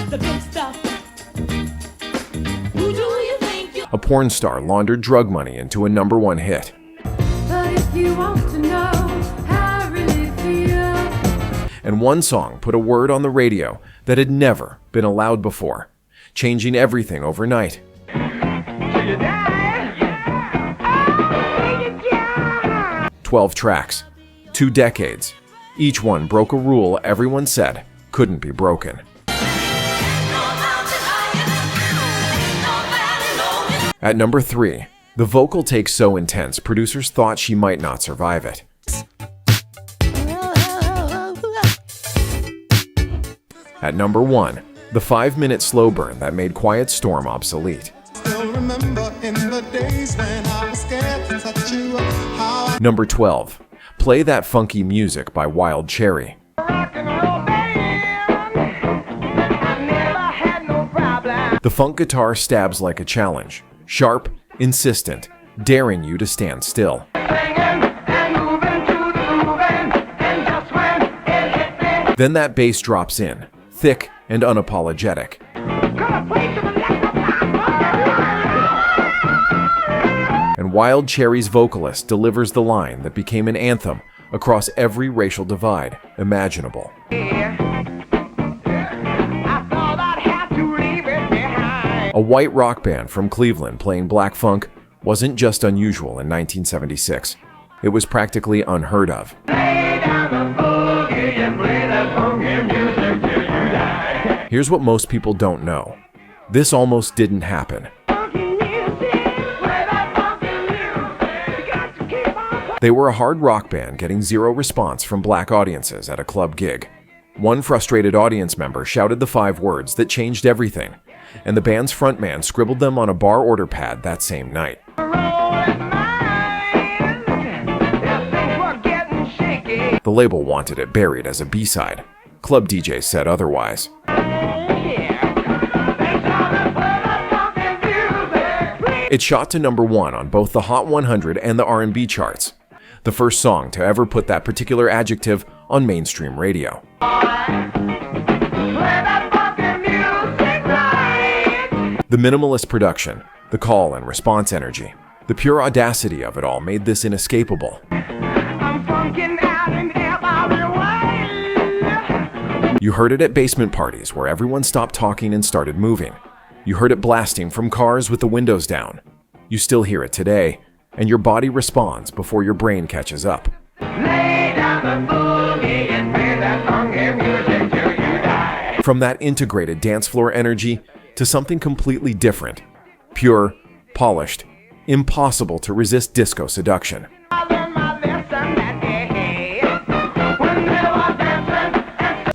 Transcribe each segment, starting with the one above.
the big stuff. Who do you think you... A porn star laundered drug money into a #1 hit. But if you want to know how I really feel... And one song put a word on the radio that had never been allowed before, changing everything overnight. 12 tracks, 2 decades. Each one broke a rule everyone said couldn't be broken. At number 3, the vocal take so intense, producers thought she might not survive it. At number 1, the 5-minute slow burn that made Quiet Storm obsolete. Number 12, Play That Funky Music by Wild Cherry. The funk guitar stabs like a challenge, sharp, insistent, daring you to stand still. Then that bass drops in, thick and unapologetic. And Wild Cherry's vocalist delivers the line that became an anthem across every racial divide imaginable. A white rock band from Cleveland playing black funk wasn't just unusual in 1976. It was practically unheard of. Here's what most people don't know. This almost didn't happen. They were a hard rock band getting zero response from black audiences at a club gig. One frustrated audience member shouted the 5 words that changed everything, and the band's frontman scribbled them on a bar order pad that same night. The label wanted it buried as a B-side. Club DJs said otherwise. It shot to number 1 on both the Hot 100 and the R&B charts. The first song to ever put that particular adjective on mainstream radio. The minimalist production, the call and response energy, the pure audacity of it all made this inescapable. You heard it at basement parties where everyone stopped talking and started moving. You heard it blasting from cars with the windows down. You still hear it today, and your body responds before your brain catches up. From that integrated dance floor energy to something completely different, pure, polished, impossible to resist disco seduction.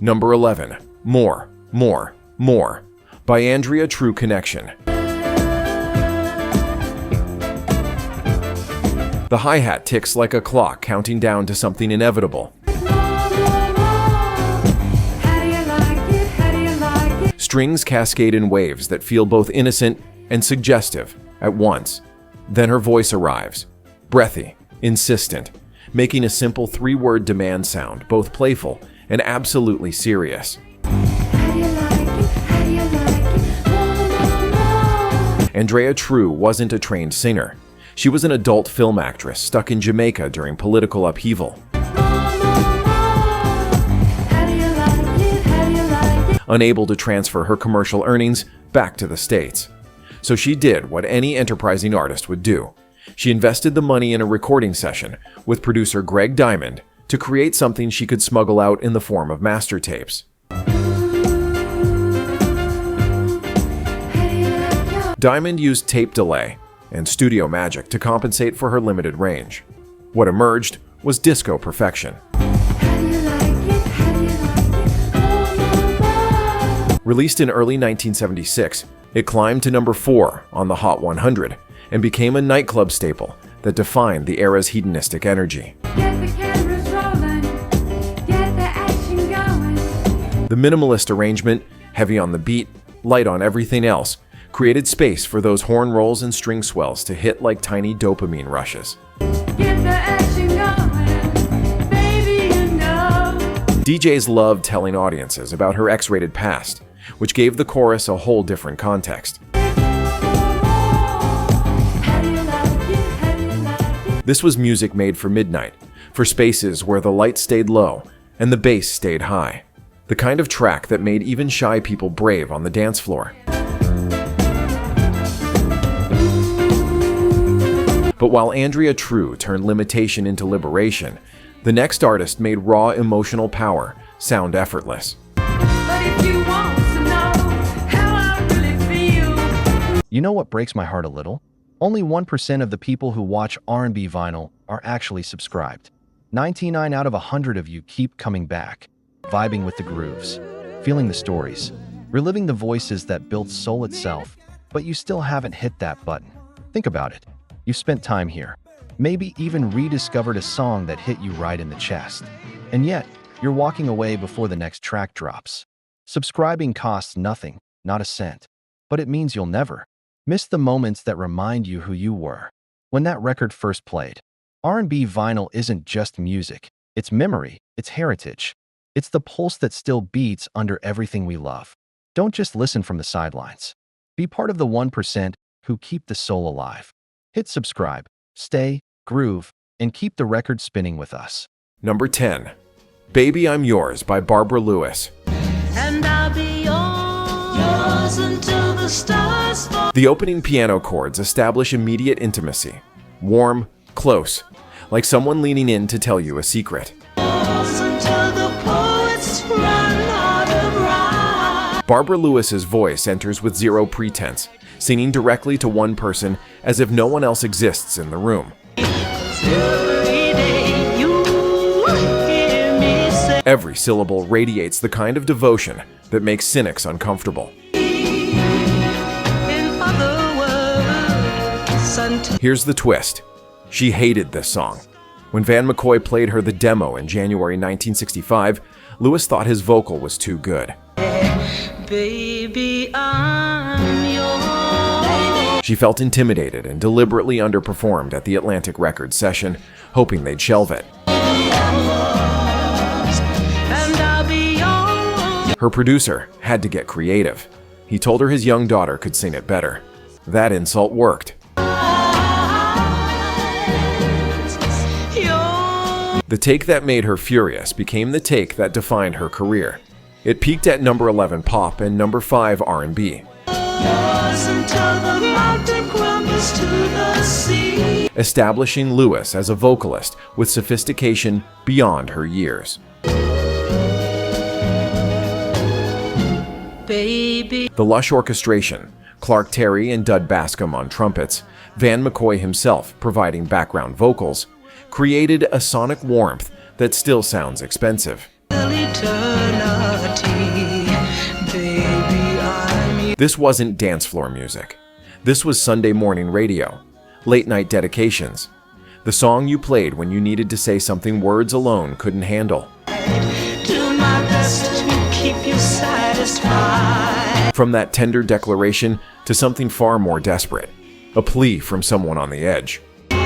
Number 11, More, More, More, by Andrea True Connection. The hi-hat ticks like a clock counting down to something inevitable. Strings cascade in waves that feel both innocent and suggestive at once. Then her voice arrives, breathy, insistent, making a simple 3-word demand sound both playful and absolutely serious. Andrea True wasn't a trained singer. She was an adult film actress stuck in Jamaica during political upheaval. Unable to transfer her commercial earnings back to the States. So she did what any enterprising artist would do. She invested the money in a recording session with producer Greg Diamond to create something she could smuggle out in the form of master tapes. Diamond used tape delay and studio magic to compensate for her limited range. What emerged was disco perfection. Released in early 1976, it climbed to number 4 on the Hot 100 and became a nightclub staple that defined the era's hedonistic energy. The minimalist arrangement, heavy on the beat, light on everything else, created space for those horn rolls and string swells to hit like tiny dopamine rushes. DJs loved telling audiences about her X-rated past, which gave the chorus a whole different context. This was music made for midnight, for spaces where the light stayed low and the bass stayed high. The kind of track that made even shy people brave on the dance floor. But while Andrea True turned limitation into liberation, the next artist made raw emotional power sound effortless. But if you want to know how I really feel, You know what breaks my heart a little? Only 1% of the people who watch R&B vinyl are actually subscribed. 99 out of 100 of you keep coming back, vibing with the grooves, feeling the stories, reliving the voices that built soul itself, but you still haven't hit that button. Think about it. You've spent time here, maybe even rediscovered a song that hit you right in the chest. And yet, you're walking away before the next track drops. Subscribing costs nothing, not a cent. But it means you'll never miss the moments that remind you who you were when that record first played. R&B vinyl isn't just music. It's memory, it's heritage. It's the pulse that still beats under everything we love. Don't just listen from the sidelines. Be part of the 1% who keep the soul alive. Hit subscribe, stay, groove, and keep the record spinning with us. Number 10. Baby I'm Yours by Barbara Lewis. and I'll be yours until the stars fall. The opening piano chords establish immediate intimacy. Warm, close, like someone leaning in to tell you a secret. Until the poets run out of rhyme. Barbara Lewis's voice enters with zero pretense, singing directly to one person as if no one else exists in the room. Every day you hear me say, Every syllable radiates the kind of devotion that makes cynics uncomfortable. in other words, until Here's the twist. She hated this song. When Van McCoy played her the demo in January 1965, Lewis thought his vocal was too good. baby, I'm yours. She felt intimidated and deliberately underperformed at the Atlantic Records session, hoping they'd shelve it. And I'll be yours. Her producer had to get creative. He told her his young daughter could sing it better. That insult worked. The take that made her furious became the take that defined her career. It peaked at number 11 pop and number 5 R&B. Yours until the mountain crumbles to the sea. Establishing Lewis as a vocalist with sophistication beyond her years. Baby, The lush orchestration, Clark Terry and Dud Bascom on trumpets, Van McCoy himself providing background vocals, created a sonic warmth that still sounds expensive. till eternity. Baby, I'm This wasn't dance floor music. This was Sunday morning radio, late night dedications, the song you played when you needed to say something words alone couldn't handle. do my best to keep you satisfied. From that tender declaration to something far more desperate, a plea from someone on the edge. I'm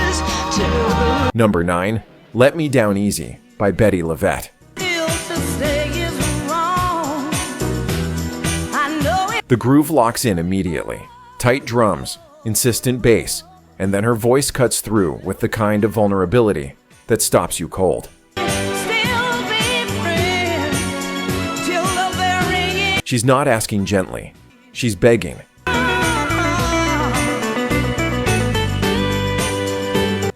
yours till the Number 9, Let Me Down Easy by Bettye LaVette. feel to say is wrong. I know it. The groove locks in immediately. Tight drums, insistent bass, and then her voice cuts through with the kind of vulnerability that stops you cold. Still be friends till the very end. She's not asking gently. She's begging.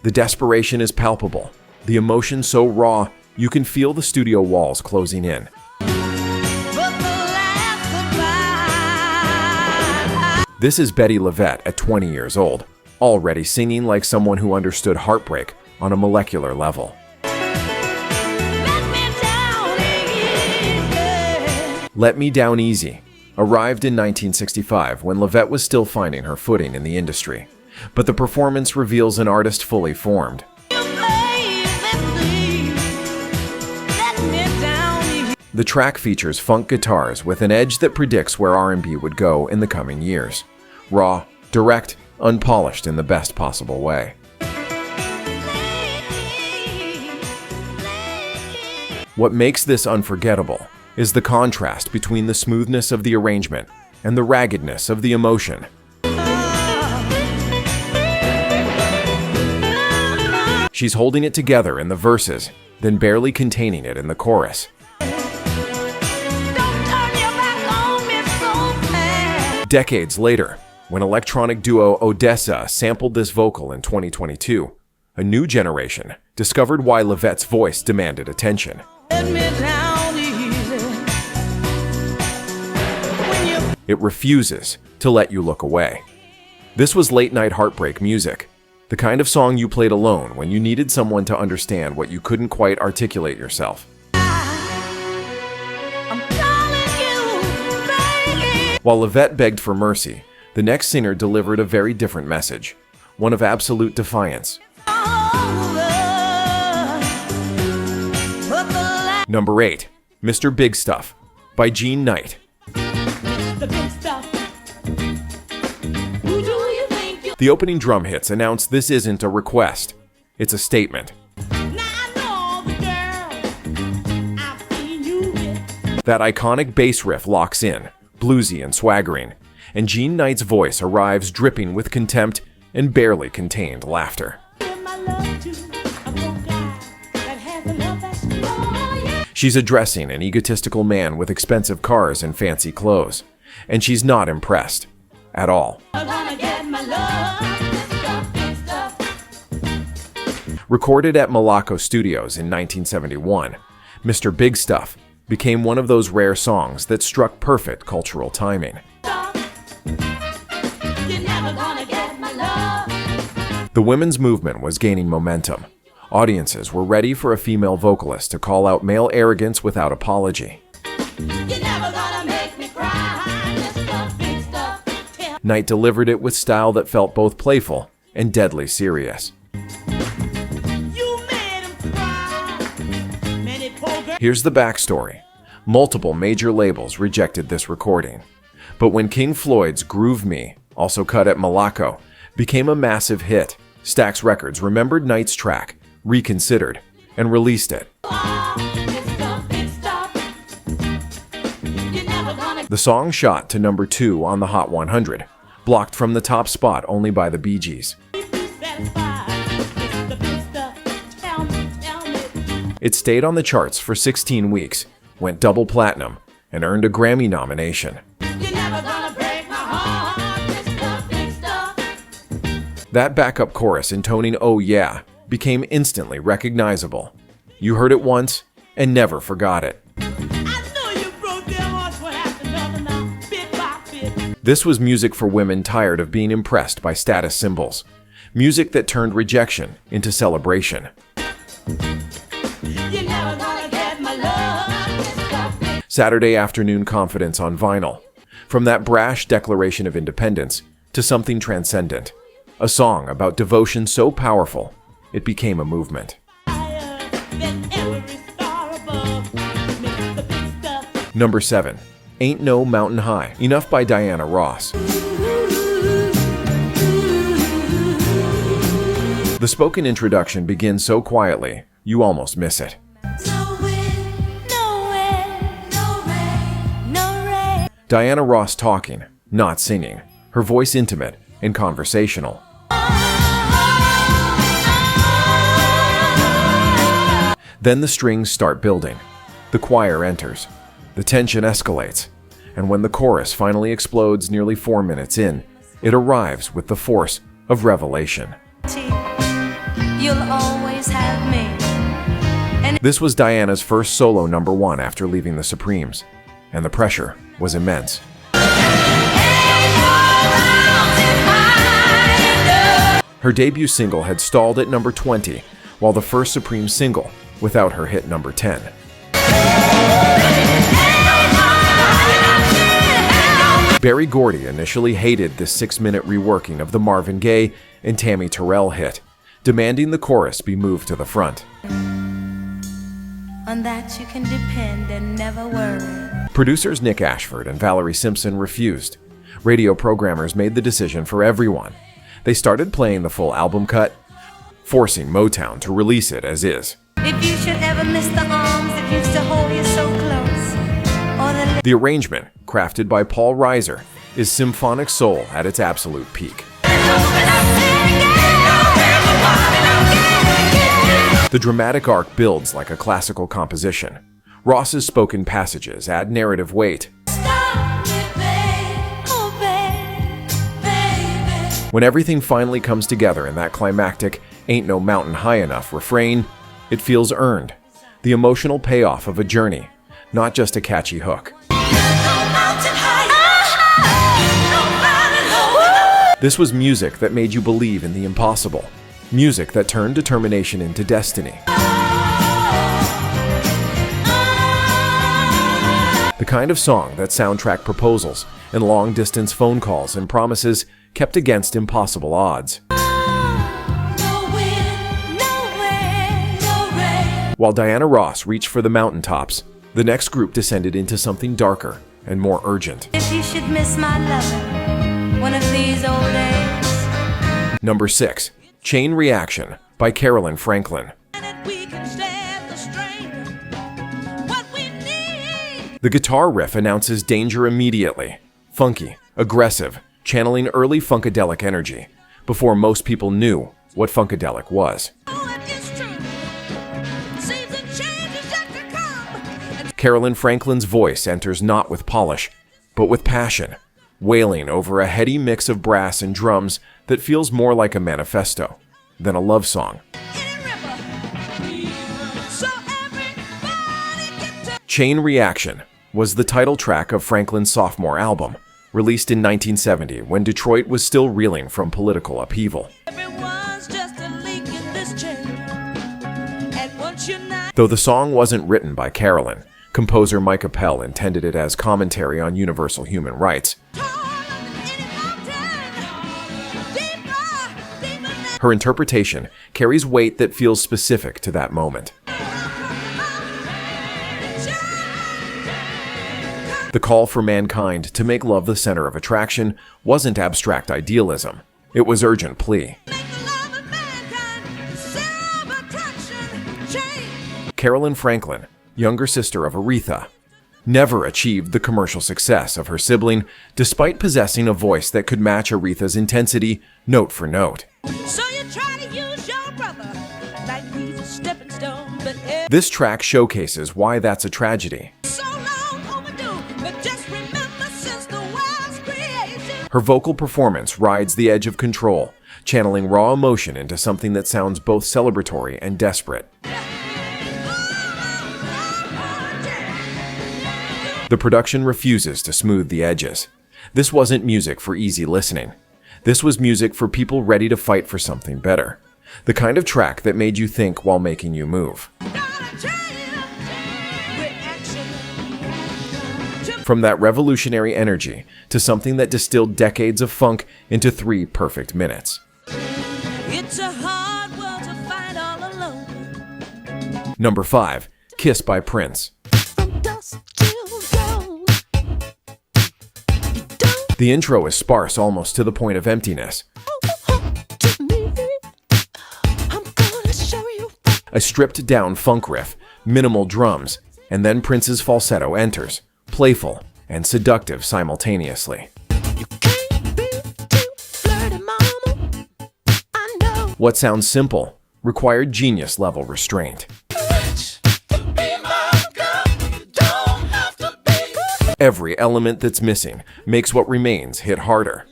The desperation is palpable. The emotion so raw, you can feel the studio walls closing in. But the last goodbye. This is Bettye LaVette at 20 years old, already singing like someone who understood heartbreak on a molecular level. Let me down easy. Let Me Down Easy arrived in 1965 when LaVette was still finding her footing in the industry, but the performance reveals an artist fully formed. You baby, please. Let me down easy. The track features funk guitars with an edge that predicts where R&B would go in the coming years. Raw, direct, unpolished in the best possible way. What makes this unforgettable is the contrast between the smoothness of the arrangement and the raggedness of the emotion. She's holding it together in the verses, then barely containing it in the chorus. Decades later, when electronic duo Odessa sampled this vocal in 2022, a new generation discovered why LaVette's voice demanded attention. It refuses to let you look away. This was late-night heartbreak music, the kind of song you played alone when you needed someone to understand what you couldn't quite articulate yourself. While LaVette begged for mercy, the next singer delivered a very different message, one of absolute defiance. Number 8, Mr. Big Stuff by Jean Knight. The opening drum hits announce this isn't a request, it's a statement. That iconic bass riff locks in, bluesy and swaggering, and Jean Knight's voice arrives dripping with contempt and barely contained laughter. She's addressing an egotistical man with expensive cars and fancy clothes, and she's not impressed at all. Recorded at Malaco Studios in 1971, Mr. Big Stuff became one of those rare songs that struck perfect cultural timing. The women's movement was gaining momentum. Audiences were ready for a female vocalist to call out male arrogance without apology. Knight delivered it with style that felt both playful and deadly serious. Here's the backstory. Multiple major labels rejected this recording. But when King Floyd's Groove Me, also cut at Malaco, became a massive hit, Stax Records remembered Knight's track, reconsidered, and released it. The song shot to number 2 on the Hot 100, blocked from the top spot only by the Bee Gees. It stayed on the charts for 16 weeks, went double platinum, and earned a Grammy nomination. That backup chorus intoning "Oh Yeah" became instantly recognizable. You heard it once and never forgot it. This was music for women tired of being impressed by status symbols. Music that turned rejection into celebration. Saturday afternoon confidence on vinyl. From that brash declaration of independence to something transcendent. A song about devotion so powerful, it became a movement. Number 7. Ain't No Mountain High. Enough by Diana Ross. The spoken introduction begins so quietly, you almost miss it. Diana Ross talking, not singing, her voice intimate and conversational. Then the strings start building. The choir enters. The tension escalates. And when the chorus finally explodes nearly 4 minutes in, it arrives with the force of revelation. You'll always have me. This was Diana's first solo number 1 after leaving the Supremes, and the pressure was immense. Her debut single had stalled at number 20, while the first Supreme single without her hit number 10. Berry Gordy initially hated this 6-minute reworking of the Marvin Gaye and Tammy Terrell hit, demanding the chorus be moved to the front. On that you can depend and never worry. Producers Nick Ashford and Valerie Simpson refused. Radio programmers made the decision for everyone. They started playing the full album cut, forcing Motown to release it as is. If you should ever miss the arms that used to hold you so close, or the The arrangement, crafted by Paul Reiser, is symphonic soul at its absolute peak. The dramatic arc builds like a classical composition. Ross's spoken passages add narrative weight. When everything finally comes together in that climactic "Ain't No Mountain High Enough" refrain, it feels earned. The emotional payoff of a journey, not just a catchy hook. This was music that made you believe in the impossible. Music that turned determination into destiny. The kind of song that soundtrack proposals and long-distance phone calls and promises kept against impossible odds. While Diana Ross reached for the mountaintops, the next group descended into something darker and more urgent. If you should miss my loving one of these old days. Number 6. Chain Reaction by Carolyn Franklin. The guitar riff announces danger immediately. Funky, aggressive, channeling early funkadelic energy, before most people knew what funkadelic was. Carolyn Franklin's voice enters not with polish, but with passion, wailing over a heady mix of brass and drums that feels more like a manifesto than a love song. Chain Reaction was the title track of Franklin's sophomore album, released in 1970 when Detroit was still reeling from political upheaval. Though the song wasn't written by Carolyn, composer Mike Appel intended it as commentary on universal human rights. Her interpretation carries weight that feels specific to that moment. The call for mankind to make love the center of attraction wasn't abstract idealism. It was urgent plea. Carolyn Franklin, younger sister of Aretha, never achieved the commercial success of her sibling despite possessing a voice that could match Aretha's intensity note for note. So you try to use your brother like he's a stepping stone, but This track showcases why that's a tragedy. so long overdue. But just remember, since the world's creation, Her vocal performance rides the edge of control, channeling raw emotion into something that sounds both celebratory and desperate. The production refuses to smooth the edges. This wasn't music for easy listening. This was music for people ready to fight for something better. The kind of track that made you think while making you move. From that revolutionary energy to something that distilled decades of funk into 3 perfect minutes. it's a hard world to fight all alone. Number 5. Kiss by Prince. From dusk till dawn. The intro is sparse almost to the point of emptiness. To me, I'm gonna show you. A stripped down funk riff, minimal drums, and then Prince's falsetto enters, playful and seductive simultaneously. You can't be too flirty, mama. I know. What sounds simple required genius level restraint. Every element that's missing makes what remains hit harder.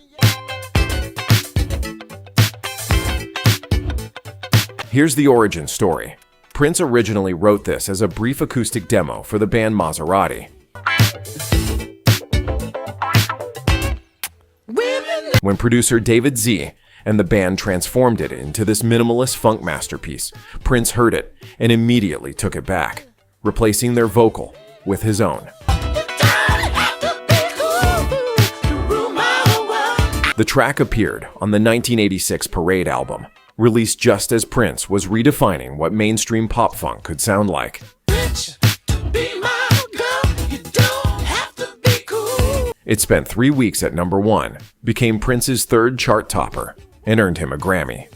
Here's the origin story. Prince originally wrote this as a brief acoustic demo for the band Maserati. When producer David Z and the band transformed it into this minimalist funk masterpiece, Prince heard it and immediately took it back, replacing their vocal with his own. The track appeared on the 1986 Parade album, released just as Prince was redefining what mainstream pop funk could sound like. It spent 3 weeks at number 1, became Prince's 3rd chart topper, and earned him a Grammy.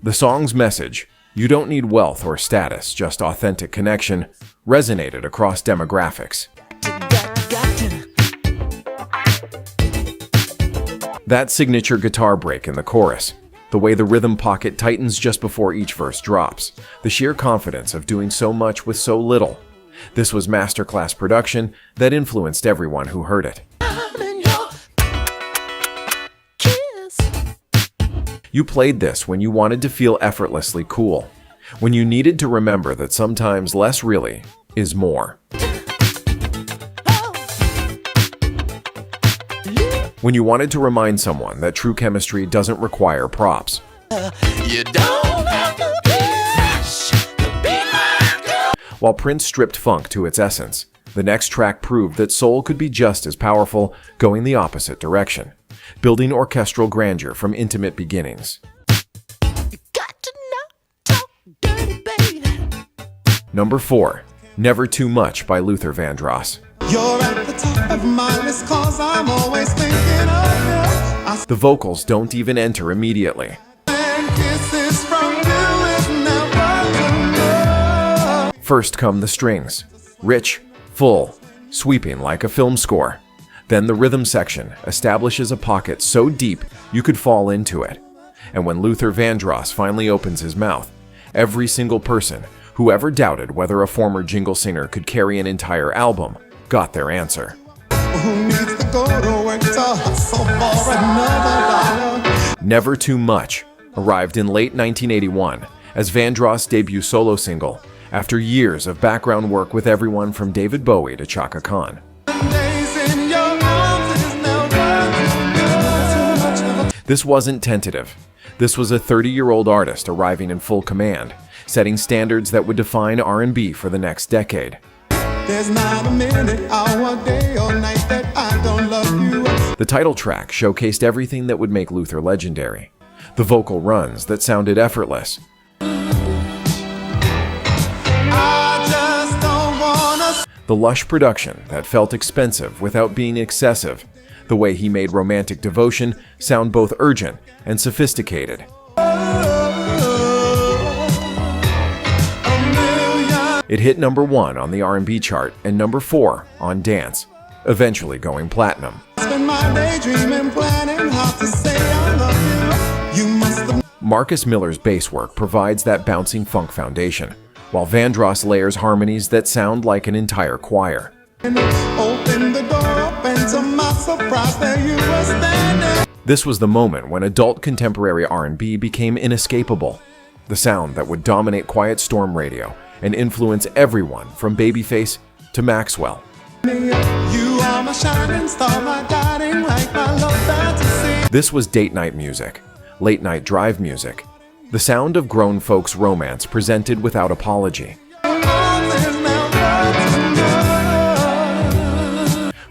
The song's message, "You don't need wealth or status, just authentic connection," resonated across demographics. That signature guitar break in the chorus, the way the rhythm pocket tightens just before each verse drops, the sheer confidence of doing so much with so little. This was masterclass production that influenced everyone who heard it. You played this when you wanted to feel effortlessly cool, when you needed to remember that sometimes less really is more. When you wanted to remind someone that true chemistry doesn't require props. You don't have to be rich to be my girl. While Prince stripped funk to its essence, the next track proved that soul could be just as powerful, going the opposite direction, building orchestral grandeur from intimate beginnings. You got to not talk dirty, baby. Number 4, Never Too Much by Luther Vandross. You're at the top of my list 'cause I'm always thinking of you. The vocals don't even enter immediately. Kisses from you is never enough. First come the strings, rich, full, sweeping like a film score. Then the rhythm section establishes a pocket so deep you could fall into it. And when Luther Vandross finally opens his mouth, every single person who ever doubted whether a former jingle singer could carry an entire album got their answer. Who needs to go to work to hustle for another dollar? Never Too Much arrived in late 1981 as Vandross' debut solo single after years of background work with everyone from David Bowie to Chaka Khan. Days in your arms is never too much. This wasn't tentative. This was a 30-year-old artist arriving in full command, setting standards that would define R&B for the next decade. There's not a minute, hour, day, or night that I don't love you. The title track showcased everything that would make Luther legendary. The vocal runs that sounded effortless. I just don't wanna. The lush production that felt expensive without being excessive. The way he made Romantic Devotion sound both urgent and sophisticated. It hit number 1 on the R&B chart and number 4 on Dance, eventually going platinum. Spend my day dreaming, planning how to say I love you. You must have Marcus Miller's bass work provides that bouncing funk foundation, while Vandross layers harmonies that sound like an entire choir. opened the door up, and to my surprise, there you were standing. This was the moment when adult contemporary R&B became inescapable, the sound that would dominate Quiet Storm radio and influence everyone from Babyface to Maxwell. You are my shining star, my guiding light, my love fantasy. This was date night music, late night drive music, the sound of grown folks' romance presented without apology.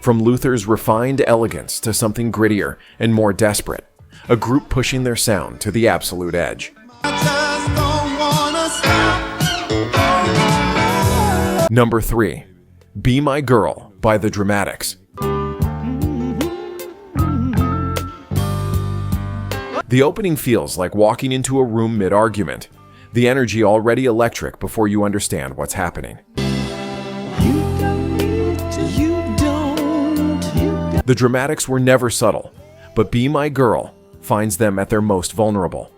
From Luther's refined elegance to something grittier and more desperate, a group pushing their sound to the absolute edge. Number 3, Be My Girl by The Dramatics. The opening feels like walking into a room mid-argument, the energy already electric before you understand what's happening. The Dramatics were never subtle, but Be My Girl finds them at their most vulnerable.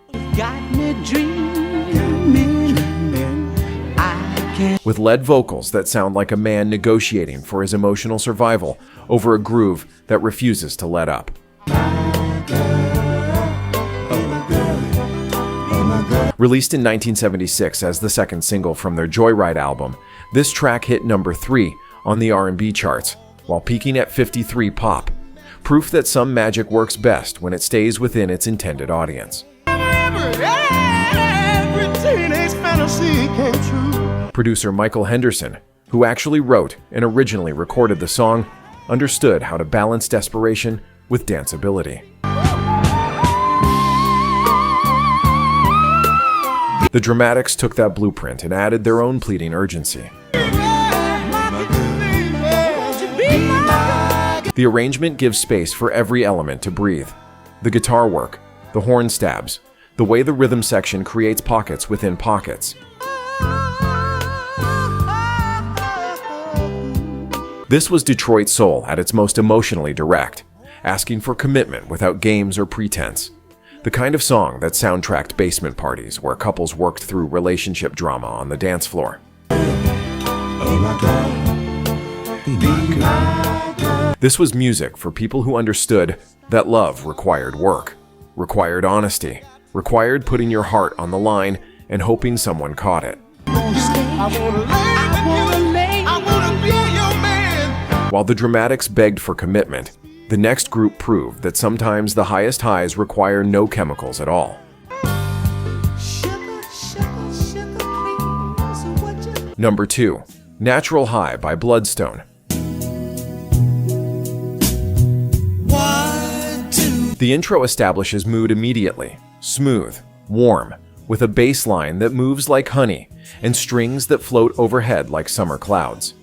With lead vocals that sound like a man negotiating for his emotional survival over a groove that refuses to let up. Released in 1976 as the second single from their Joyride album, this track hit number 3 on the R&B charts, while peaking at 53 pop, proof that some magic works best when it stays within its intended audience. Every teenage fantasy came true. Producer Michael Henderson, who actually wrote and originally recorded the song, understood how to balance desperation with danceability. The Dramatics took that blueprint and added their own pleading urgency. The arrangement gives space for every element to breathe. The guitar work, the horn stabs, the way the rhythm section creates pockets within pockets. This was Detroit soul at its most emotionally direct, asking for commitment without games or pretense. The kind of song that soundtracked basement parties where couples worked through relationship drama on the dance floor. This was music for people who understood that love required work, required honesty, required putting your heart on the line and hoping someone caught it. While the Dramatics begged for commitment, the next group proved that sometimes the highest highs require no chemicals at all. Number 2. Natural High by Bloodstone. The intro establishes mood immediately, smooth, warm, with a bass line that moves like honey and strings that float overhead like summer clouds.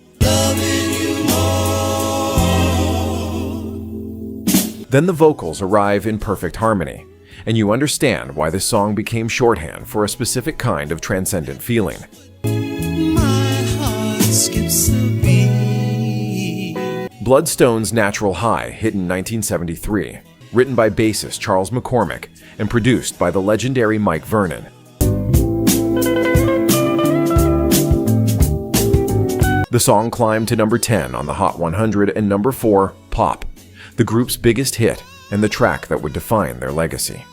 Then the vocals arrive in perfect harmony, and you understand why this song became shorthand for a specific kind of transcendent feeling. Bloodstone's Natural High hit in 1973, written by bassist Charles McCormick and produced by the legendary Mike Vernon. The song climbed to number 10 on the Hot 100 and number 4, Pop, the group's biggest hit and the track that would define their legacy.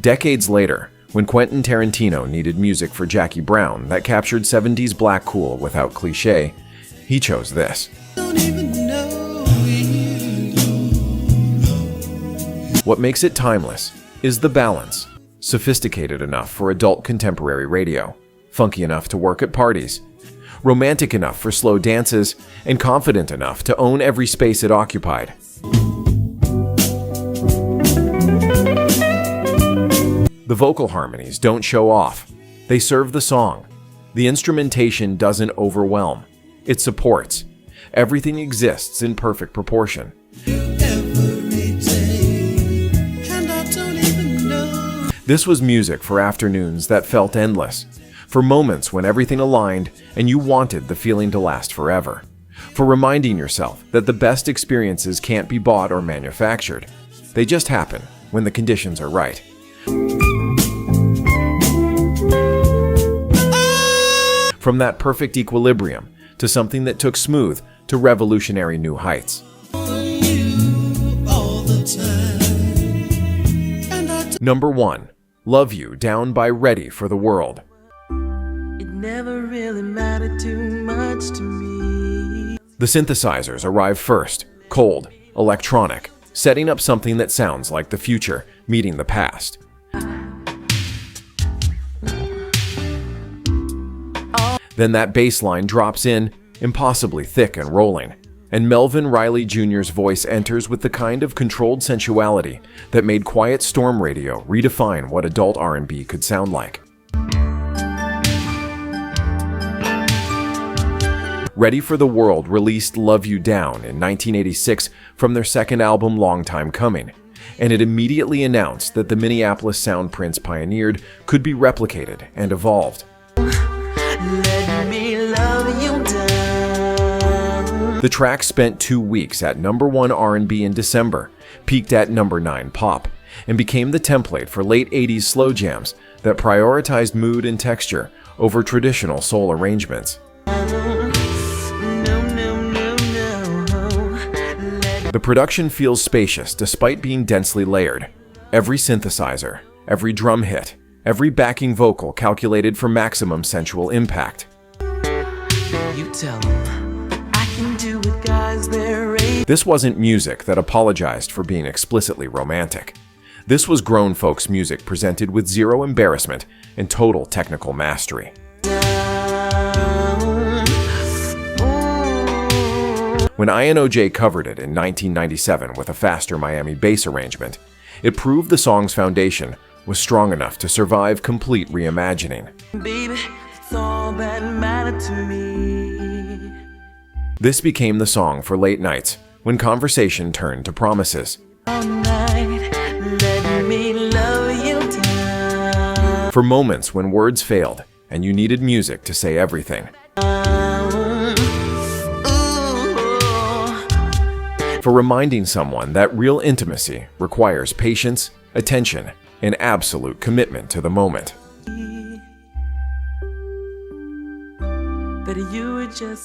Decades later, when Quentin Tarantino needed music for Jackie Brown that captured 70s black cool without cliché, he chose this. What makes it timeless is the balance, sophisticated enough for adult contemporary radio, funky enough to work at parties, romantic enough for slow dances, and confident enough to own every space it occupied. The vocal harmonies don't show off. They serve the song. The instrumentation doesn't overwhelm. It supports. Everything exists in perfect proportion. This was music for afternoons that felt endless, for moments when everything aligned and you wanted the feeling to last forever, for reminding yourself that the best experiences can't be bought or manufactured. They just happen when the conditions are right. From that perfect equilibrium to something that took smooth to revolutionary new heights. Number 1. Love You Down by Ready for the World. It never really mattered too much to me. The synthesizers arrive first, cold, electronic, setting up something that sounds like the future meeting the past. Then that bass line drops in, impossibly thick and rolling, and Melvin Riley Jr.'s voice enters with the kind of controlled sensuality that made Quiet Storm Radio redefine what adult R&B could sound like. Ready for the World released Love You Down in 1986 from their second album Long Time Coming, and it immediately announced that the Minneapolis sound Prince pioneered could be replicated and evolved. Let me love you down. The track spent 2 weeks at number 1 R&B in December, peaked at number 9 Pop, and became the template for late 80s slow jams that prioritized mood and texture over traditional soul arrangements. The production feels spacious despite being densely layered. Every synthesizer, every drum hit, every backing vocal calculated for maximum sensual impact. You tell them I can do it, guys, they're This wasn't music that apologized for being explicitly romantic. This was grown folks' music presented with zero embarrassment and total technical mastery. When INOJ covered it in 1997 with a faster Miami bass arrangement, it proved the song's foundation was strong enough to survive complete reimagining. Baby, it's all that mattered to me. This became the song for late nights, when conversation turned to promises. All night, let me love you down. For moments when words failed and you needed music to say everything. For reminding someone that real intimacy requires patience, attention, and absolute commitment to the moment. That you were just